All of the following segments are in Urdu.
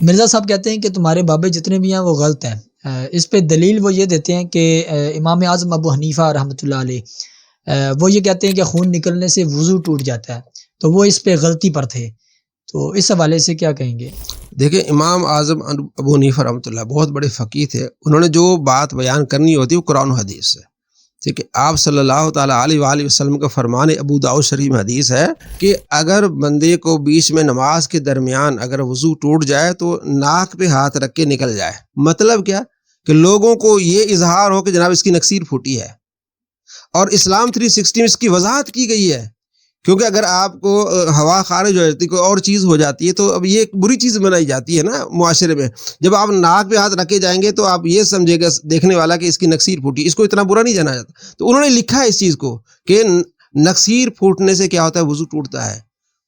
مرزا صاحب کہتے ہیں کہ تمہارے بابے جتنے بھی ہیں وہ غلط ہیں۔ اس پہ دلیل وہ یہ دیتے ہیں کہ امام اعظم ابو حنیفہ رحمۃ اللہ علیہ وہ یہ کہتے ہیں کہ خون نکلنے سے وضو ٹوٹ جاتا ہے، تو وہ اس پہ غلطی پر تھے، تو اس حوالے سے کیا کہیں گے؟ دیکھیں، امام اعظم ابو حنیفہ رحمۃ اللہ بہت بڑے فقیہ تھے، انہوں نے جو بات بیان کرنی ہوتی ہے وہ قرآن و حدیث سے، ٹھیک ہے۔ آپ صلی اللہ تعالیٰ علیہ وآلہ وسلم کا فرمان ابو داؤد شریف میں حدیث ہے کہ اگر بندے کو بیچ میں نماز کے درمیان اگر وضو ٹوٹ جائے تو ناک پہ ہاتھ رکھ کے نکل جائے۔ مطلب کیا کہ لوگوں کو یہ اظہار ہو کہ جناب اس کی نکسیر پھوٹی ہے، اور اسلام 360 میں اس کی وضاحت کی گئی ہے، کیونکہ اگر آپ کو ہوا خارج ہو جاتی کوئی اور چیز ہو جاتی ہے تو اب یہ ایک بری چیز بنائی جاتی ہے نا معاشرے میں۔ جب آپ ناک پہ ہاتھ رکھے جائیں گے تو آپ یہ سمجھے گا دیکھنے والا کہ اس کی نکسیر پھوٹی، اس کو اتنا برا نہیں جانا جاتا۔ تو انہوں نے لکھا ہے اس چیز کو کہ نکسیر پھوٹنے سے کیا ہوتا ہے، وضو ٹوٹتا ہے۔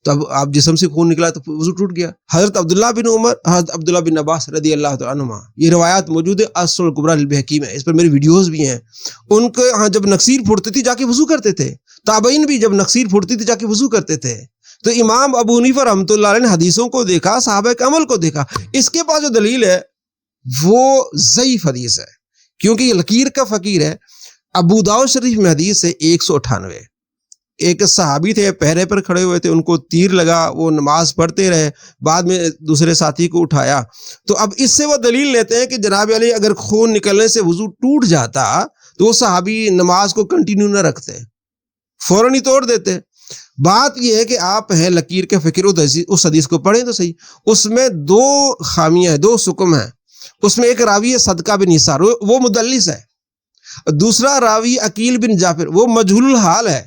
تو اب آپ جسم سے خون نکلا تو وضو ٹوٹ گیا۔ حضرت عبداللہ بن عمر، حضرت عبداللہ بن عباس رضی اللہ تعالیٰ عنہما، یہ روایات موجود ہے السنن الکبریٰ للبیہقی میں، اس پر میری ویڈیوز بھی ہیں۔ ان کے ہاں جب نکسیر پھوٹتی تھی جا کے وضو کرتے تھے، تابعین بھی جب نکسیر پھوٹتی تھی جا کے وضو کرتے تھے۔ تو امام ابو حنیفہ رحمۃ اللہ علیہ نے حدیثوں کو دیکھا، صحابہ کے عمل کو دیکھا، اس کے پاس جو دلیل ہے وہ ضعیف حدیث ہے، کیونکہ یہ لکیر کا فقیر ہے۔ ابو داؤد شریف میں حدیث ہے 198، ایک صحابی تھے پہرے پر کھڑے ہوئے تھے، ان کو تیر لگا، وہ نماز پڑھتے رہے، بعد میں دوسرے ساتھی کو اٹھایا۔ تو اب اس سے وہ دلیل لیتے ہیں کہ جناب علی اگر خون نکلنے سے وضو ٹوٹ جاتا تو وہ صحابی نماز کو کنٹینیو نہ رکھتے، فوراً ہی توڑ دیتے۔ بات یہ ہے کہ آپ ہیں لکیر کے فقیر، اس حدیث کو پڑھیں تو صحیح، اس میں دو خامیاں ہیں، دو سکم ہیں۔ اس میں ایک راوی ہے صدقہ بن یسار، وہ مدلس ہے، دوسرا راوی عقیل بن جعفر، وہ مجہول الحال ہے۔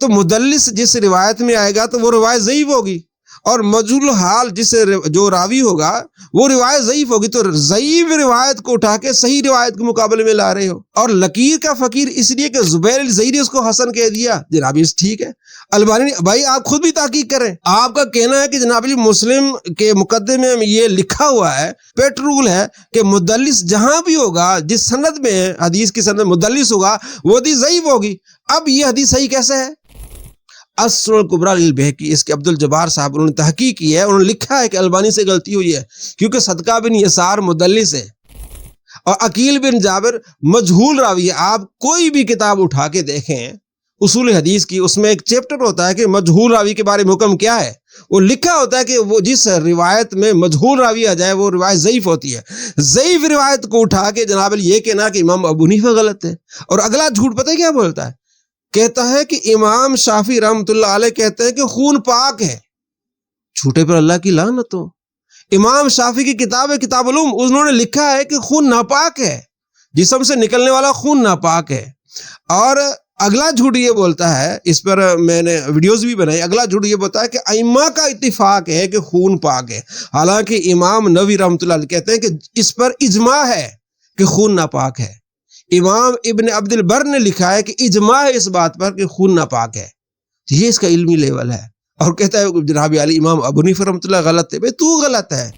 تو مدلس جس روایت میں آئے گا تو وہ روایت ضعیف ہوگی، اور مجہول حال جس جو راوی ہوگا وہ روایت ضعیف ہوگی۔ تو ضعیف روایت کو اٹھا کے صحیح روایت کے مقابلے میں لا رہے ہو۔ اور لکیر کا فقیر اس لیے کہ زبیر الزہری اس کو حسن کہہ دیا، جناب یہ ٹھیک ہے۔ البانی بھائی آپ خود بھی تحقیق کریں، آپ کا کہنا ہے کہ جناب علی مسلم کے مقدمے میں یہ لکھا ہوا ہے، پیٹ رول ہے کہ مدلس جہاں بھی ہوگا، جس سند میں حدیث کی سند میں مدلس ہوگا وہ حدیث ضعیف ہوگی۔ اب یہ حدیث صحیح کیسے ہے؟ السنن الکبریٰ للبیہقی، اس کے عبد الجبار صاحب انہوں نے تحقیق کی ہے، انہوں نے لکھا ہے کہ البانی سے غلطی ہوئی ہے، کیونکہ صدقہ بن یسار مدلس ہے اور عقیل بن جابر مجہول راوی ہے۔ آپ کوئی بھی کتاب اٹھا کے دیکھیں اصول حدیث کی، اس میں ایک چیپٹر ہوتا ہے کہ مجہول راوی کے بارے میں حکم کیا ہے، وہ لکھا ہوتا ہے کہ وہ جس روایت میں مجہول راوی آ جائے وہ روایت ضعیف ہوتی ہے۔ ضعیف روایت کو اٹھا کے جناب یہ کہنا کہ امام ابو حنیفہ غلط ہے، اور اگلا جھوٹ پتہ ہے کیا بولتا ہے، کہتا ہے کہ امام شافعی رحمۃ اللہ علیہ کہتے ہیں کہ خون پاک ہے۔ جھوٹے پر اللہ کی لعنت ہو۔ امام شافعی کی کتاب ہے کتاب العلوم، انہوں نے لکھا ہے کہ خون ناپاک ہے، جسم سے نکلنے والا خون ناپاک ہے۔ اور اگلا جھوٹ یہ بولتا ہے، اس پر میں نے ویڈیوز بھی بنائی، اگلا جھوٹ یہ بولتا ہے کہ ائمہ کا اتفاق ہے کہ خون پاک ہے، حالانکہ امام نووی رحمۃ اللہ علیہ کہتے ہیں کہ اس پر اجماع ہے کہ خون ناپاک ہے۔ امام ابن عبد البر نے لکھا ہے کہ اجماع ہے اس بات پر کہ خون ناپاک ہے۔ یہ اس کا علمی لیول ہے، اور کہتا ہے جناب علی امام ابو حنیفہ رحمۃ اللہ غلط ہے۔ بھئی تو غلط ہے۔